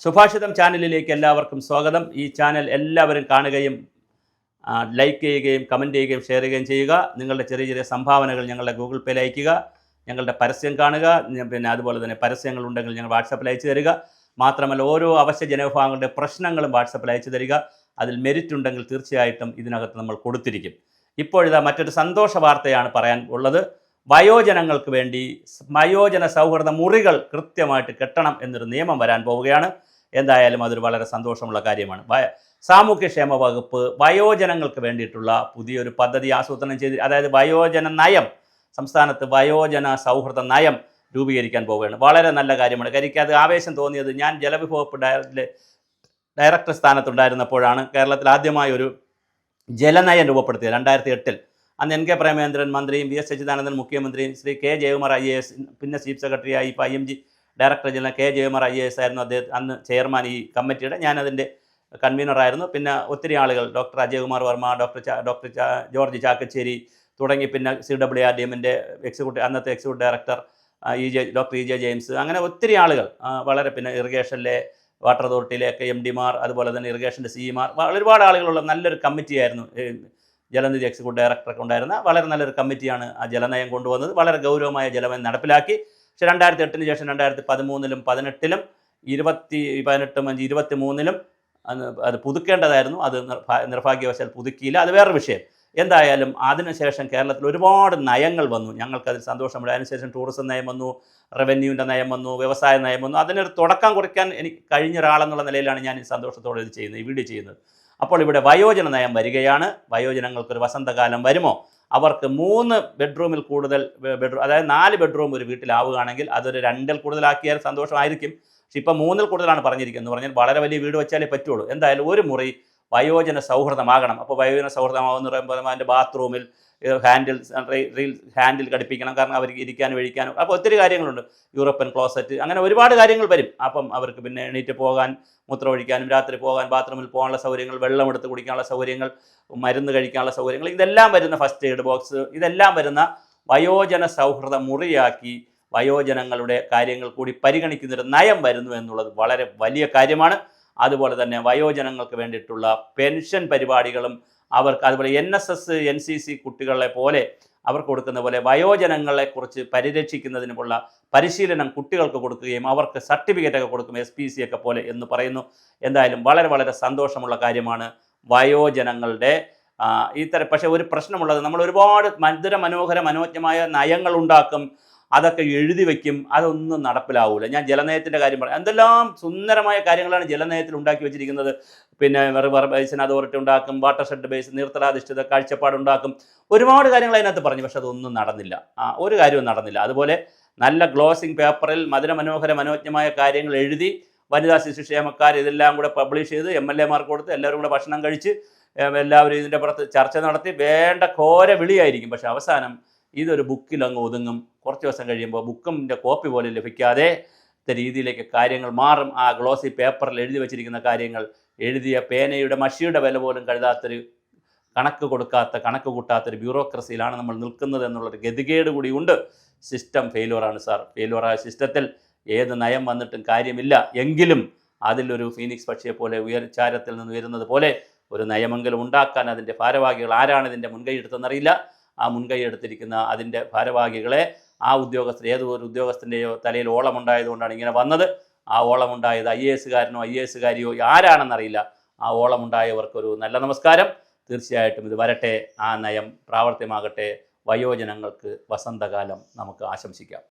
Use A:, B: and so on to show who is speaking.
A: സുഭാഷിതം ചാനലിലേക്ക് എല്ലാവർക്കും സ്വാഗതം. ഈ ചാനൽ എല്ലാവരും കാണുകയും ലൈക്ക് ചെയ്യുകയും കമൻറ്റ് ചെയ്യുകയും ഷെയർ ചെയ്യുകയും ചെയ്യുക. നിങ്ങളുടെ ചെറിയ ചെറിയ സംഭാവനകൾ ഞങ്ങളുടെ ഗൂഗിൾ പേയിൽ അയയ്ക്കുക. ഞങ്ങളുടെ പരസ്യം കാണുക. പിന്നെ അതുപോലെ തന്നെ പരസ്യങ്ങളുണ്ടെങ്കിൽ ഞങ്ങൾ വാട്സാപ്പിൽ അയച്ചു തരിക. മാത്രമല്ല ഓരോ അവശ്യ ജനവിഭാഗങ്ങളുടെ പ്രശ്നങ്ങളും വാട്സാപ്പിൽ അയച്ചു തരിക. അതിൽ മെരിറ്റ് ഉണ്ടെങ്കിൽ തീർച്ചയായിട്ടും ഇതിനകത്ത് നമ്മൾ കൊടുത്തിരിക്കും. ഇപ്പോഴിതാ മറ്റൊരു സന്തോഷ വാർത്തയാണ് പറയാൻ ഉള്ളത്. വയോജനങ്ങൾക്ക് വേണ്ടി വയോജന സൗഹൃദ മുറികൾ കൃത്യമായിട്ട് കെട്ടണം എന്നൊരു നിയമം വരാൻ പോവുകയാണ്. എന്തായാലും അതൊരു വളരെ സന്തോഷമുള്ള കാര്യമാണ്. സാമൂഹ്യക്ഷേമ വകുപ്പ് വയോജനങ്ങൾക്ക് വേണ്ടിയിട്ടുള്ള പുതിയൊരു പദ്ധതി ആസൂത്രണം ചെയ്ത്, അതായത് വയോജന നയം, സംസ്ഥാനത്ത് വയോജന സൗഹൃദ നയം രൂപീകരിക്കാൻ പോവുകയാണ്. വളരെ നല്ല കാര്യമാണ്. എനിക്ക് അത് ആവേശം തോന്നിയത്, ഞാൻ ജലവിഭവ ഡയറക്ടർ സ്ഥാനത്തുണ്ടായിരുന്നപ്പോഴാണ് കേരളത്തിൽ ആദ്യമായി ഒരു ജലനയം രൂപപ്പെടുത്തിയത് 2008. അന്ന് എൻ കെ പ്രേമചന്ദ്രൻ മന്ത്രിയും വി എസ് അച്യുതാനന്ദൻ മുഖ്യമന്ത്രിയും ശ്രീ കെ ജയകുമാർ IAS പിന്നെ ചീഫ് സെക്രട്ടറിയായി ഇപ്പോൾ IMG director general K Jayakumar IAS ആയിരുന്നു അദ്ദേഹം അന്ന് ചെയർമാൻ ഈ കമ്മിറ്റിയുടെ. ഞാനതിൻ്റെ കൺവീനറായിരുന്നു. പിന്നെ ഒത്തിരി ആളുകൾ, doctor Ajayakumar Varma, doctor George Chakkacheri തുടങ്ങി, പിന്നെ CWRDMൻ്റെ അന്നത്തെ executive director doctor EJ James, അങ്ങനെ ഒത്തിരി ആളുകൾ വളരെ, പിന്നെ ഇറിഗേഷനിലെ വാട്ടർ അതോറിറ്റിയിലെയൊക്കെ MD മാർ, അതുപോലെ തന്നെ ഇറിഗേഷൻ്റെ CE മാർ, ഒരുപാട് ആളുകളുള്ള നല്ലൊരു കമ്മിറ്റിയായിരുന്നു. ജലനിധി എക്സിക്യൂട്ടീവ് ഡയറക്ടറൊക്കെ ഉണ്ടായിരുന്ന വളരെ നല്ലൊരു കമ്മിറ്റിയാണ് ആ ജലനയം കൊണ്ടുവന്നത്. വളരെ ഗൗരവമായ ജലനയം നടപ്പിലാക്കി. പക്ഷേ 2008 ശേഷം 2013-ലും 2018-ലും 2018-23-ലും അത് പുതുക്കേണ്ടതായിരുന്നു. അത് നിർഭാഗ്യവശാൽ പുതുക്കിയില്ല. അത് വേറൊരു വിഷയം. എന്തായാലും അതിനുശേഷം കേരളത്തിൽ ഒരുപാട് നയങ്ങൾ വന്നു. ഞങ്ങൾക്കതിൽ സന്തോഷമുണ്ട്. അതിനുശേഷം ടൂറിസം നയം വന്നു, റവന്യൂവിൻ്റെ നയം വന്നു, വ്യവസായ നയം വന്നു. അതിനൊരു തുടക്കം കുറിക്കാൻ എനിക്ക് കഴിഞ്ഞ ഒരാളെന്നുള്ള നിലയിലാണ് ഞാൻ ഈ സന്തോഷത്തോടെ ഇത് ചെയ്യുന്നത്, ഈ വീഡിയോ ചെയ്യുന്നത്. അപ്പോൾ ഇവിടെ വയോജന നയം വരികയാണ്. വയോജനങ്ങൾക്കൊരു വസന്തകാലം വരുമോ? അവർക്ക് 3 ബെഡ്റൂമിൽ കൂടുതൽ അതായത് 4 ബെഡ്റൂം ഒരു വീട്ടിലാവുകയാണെങ്കിൽ അതൊരു 2-ൽ കൂടുതലാക്കിയാൽ സന്തോഷമായിരിക്കും. പക്ഷെ ഇപ്പോൾ 3-ൽ കൂടുതലാണ് പറഞ്ഞിരിക്കുന്നത്. പറഞ്ഞാൽ വളരെ വലിയ വീട് വെച്ചാലേ പറ്റുള്ളൂ. എന്തായാലും ഒരു മുറി വയോജന സൗഹൃദമാകണം. അപ്പോൾ വയോജന സൗഹൃദമാകുന്ന പറയുമ്പോൾ അതിൻ്റെ ബാത്റൂമിൽ ഹാൻഡിൽ ഘടിപ്പിക്കണം. കാരണം അവർക്ക് ഇരിക്കാനും കഴിക്കാനും അപ്പോൾ ഒത്തിരി കാര്യങ്ങളുണ്ട്. യൂറോപ്യൻ ക്ലോസറ്റ്, അങ്ങനെ ഒരുപാട് കാര്യങ്ങൾ വരും. അപ്പം അവർക്ക് പിന്നെ എണീറ്റ് പോകാൻ, മൂത്രമൊഴിക്കാനും, രാത്രി പോകാൻ, ബാത്റൂമിൽ പോകാനുള്ള സൗകര്യങ്ങൾ, വെള്ളമെടുത്ത് കുടിക്കാനുള്ള സൗകര്യങ്ങൾ, മരുന്ന് കഴിക്കാനുള്ള സൗകര്യങ്ങൾ, ഇതെല്ലാം വരുന്ന ഫസ്റ്റ് എയ്ഡ് ബോക്സ്, ഇതെല്ലാം വരുന്ന വയോജന സൗഹൃദ മുറിയാക്കി വയോജനങ്ങളുടെ കാര്യങ്ങൾ കൂടി പരിഗണിക്കുന്നൊരു നയം വരുന്നു എന്നുള്ളത് വളരെ വലിയ കാര്യമാണ്. അതുപോലെ തന്നെ വയോജനങ്ങൾക്ക് വേണ്ടിയിട്ടുള്ള പെൻഷൻ പരിപാടികളും അവർക്ക്, അതുപോലെ NSS NCC കുട്ടികളെ പോലെ അവർക്ക് കൊടുക്കുന്ന പോലെ വയോജനങ്ങളെക്കുറിച്ച് പരിരക്ഷിക്കുന്നതിനുള്ള പരിശീലനം കുട്ടികൾക്ക് കൊടുക്കുകയും അവർക്ക് സർട്ടിഫിക്കറ്റൊക്കെ കൊടുക്കും, SPC ഒക്കെ പോലെ എന്ന് പറയുന്നു. എന്തായാലും വളരെ വളരെ സന്തോഷമുള്ള കാര്യമാണ് വയോജനങ്ങളുടെ പക്ഷേ ഒരു പ്രശ്നമുള്ളത്, നമ്മൾ ഒരുപാട് മനോജ്ഞമായ നയങ്ങൾ ഉണ്ടാക്കും, അതൊക്കെ എഴുതി വയ്ക്കും, അതൊന്നും നടപ്പിലാവില്ല. ഞാൻ ജലനയത്തിൻ്റെ കാര്യം പറയാം. എന്തെല്ലാം സുന്ദരമായ കാര്യങ്ങളാണ് ജലനയത്തിൽ ഉണ്ടാക്കി വെച്ചിരിക്കുന്നത്. പിന്നെ റിവർ ബേസിൻ അതോറിറ്റി ഉണ്ടാക്കും, വാട്ടർ ഷെഡ് ബേസ്, നീർത്തലാധിഷ്ഠിത കാഴ്ചപ്പാടുണ്ടാക്കും, ഒരുപാട് കാര്യങ്ങൾ അതിനകത്ത് പറഞ്ഞു. പക്ഷെ അതൊന്നും നടന്നില്ല, ഒരു കാര്യവും നടന്നില്ല. അതുപോലെ നല്ല ഗ്ലോസിംഗ് പേപ്പറിൽ മനോജ്ഞമായ കാര്യങ്ങൾ എഴുതി വനിതാ ശിശുക്ഷേമക്കാർ ഇതെല്ലാം കൂടെ പബ്ലിഷ് ചെയ്ത് MLA മാർക്ക് കൊടുത്ത് എല്ലാവരും കൂടെ ഭക്ഷണം കഴിച്ച് എല്ലാവരും ഇതിൻ്റെ പുറത്ത് ചർച്ച നടത്തി വേണ്ട ഘോര വിളിയായിരിക്കും. പക്ഷെ അവസാനം ഇതൊരു ബുക്കിൽ അങ്ങ് ഒതുങ്ങും. കുറച്ച് ദിവസം കഴിയുമ്പോൾ ബുക്കിൻ്റെ കോപ്പി പോലും ലഭിക്കാതെ രീതിയിലേക്ക് കാര്യങ്ങൾ മാറും. ആ ഗ്ലോസി പേപ്പറിൽ എഴുതി വച്ചിരിക്കുന്ന കാര്യങ്ങൾ, എഴുതിയ പേനയുടെ മഷിയുടെ വില പോലും കഴുതാത്തൊരു, കണക്ക് കൂട്ടാത്തൊരു ബ്യൂറോക്രസിയിലാണ് നമ്മൾ നിൽക്കുന്നത് എന്നുള്ളൊരു ഗതികേട് കൂടിയുണ്ട്. System ഫെയിലുവറാണ് sir. ഫെയിലുവറായ സിസ്റ്റത്തിൽ ഏത് നയം വന്നിട്ടും കാര്യമില്ല. എങ്കിലും അതിലൊരു ഫീനിക്സ് പക്ഷിയെ പോലെ ഉയർച്ചാരത്തിൽ നിന്ന് ഉയരുന്നത് പോലെ ഒരു നയമെങ്കിലും ഉണ്ടാക്കാൻ അതിൻ്റെ ഭാരവാഹികൾ ആരാണ് ഇതിൻ്റെ മുൻകൈ എടുത്തെന്നറിയില്ല. ആ മുൻകൈ എടുത്തിരിക്കുന്ന അതിൻ്റെ ഭാരവാഹികളെ ആ ഏതൊരു ഉദ്യോഗസ്ഥൻ്റെയോ തലയിൽ ഓളമുണ്ടായതുകൊണ്ടാണ് ഇങ്ങനെ വന്നത്. ആ ഓളമുണ്ടായത് IAS-കാരനോ IAS-കാരിയോ ആരാണെന്നറിയില്ല. ആ ഓളമുണ്ടായവർക്കൊരു നല്ല നമസ്കാരം. തീർച്ചയായിട്ടും ഇത് വരട്ടെ, ആ നയം പ്രാവർത്തികമാകട്ടെ. വയോജനങ്ങൾക്ക് വസന്തകാലം നമുക്ക് ആശംസിക്കാം.